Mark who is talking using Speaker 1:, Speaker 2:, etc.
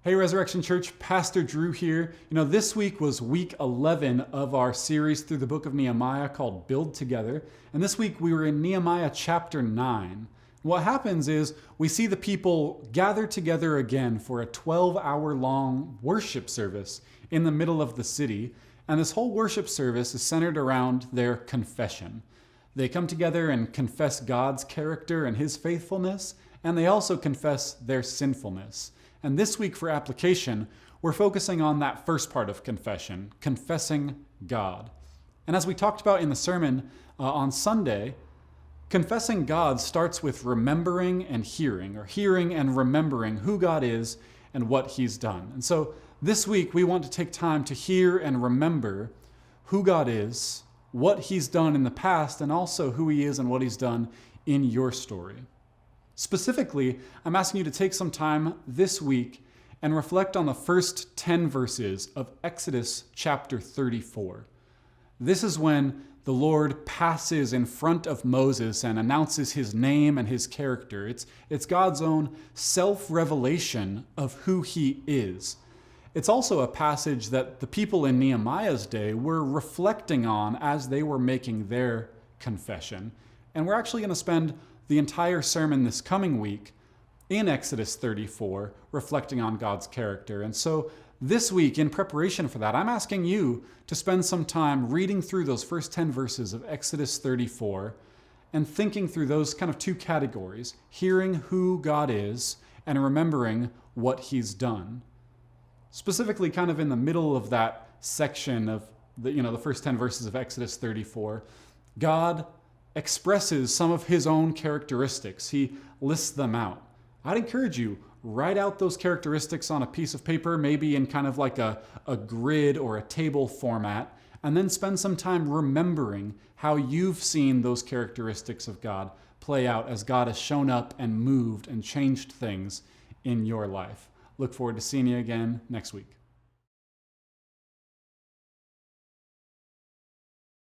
Speaker 1: Hey, Resurrection Church, Pastor Drew here. This week was week 11 of our series through the book of Nehemiah called Build Together. And this week we were in Nehemiah chapter 9. What happens is we see the people gather together again for a 12-hour long worship service in the middle of the city. And this whole worship service is centered around their confession. They come together and confess God's character and his faithfulness, and they also confess their sinfulness. And this week for application, we're focusing on that first part of confession, confessing God. And as we talked about in the sermon on Sunday, confessing God starts with remembering and hearing, or hearing and remembering who God is and what he's done. And so this week we want to take time to hear and remember who God is, what he's done in the past, and also who he is and what he's done in your story. Specifically, I'm asking you to take some time this week and reflect on the first 10 verses of Exodus chapter 34. This is when the Lord passes in front of Moses and announces his name and his character. It's God's own self-revelation of who he is. It's also a passage that the people in Nehemiah's day were reflecting on as they were making their confession. And we're actually going to spend the entire sermon this coming week in Exodus 34, reflecting on God's character. And so this week, in preparation for that, I'm asking you to spend some time reading through those first 10 verses of Exodus 34 and thinking through those kind of two categories, hearing who God is and remembering what he's done. Specifically, kind of in the middle of that section of the first 10 verses of Exodus 34, God expresses some of his own characteristics. He lists them out. I'd encourage you, write out those characteristics on a piece of paper, maybe in kind of like a grid or a table format, and then spend some time remembering how you've seen those characteristics of God play out as God has shown up and moved and changed things in your life. Look forward to seeing you again next week.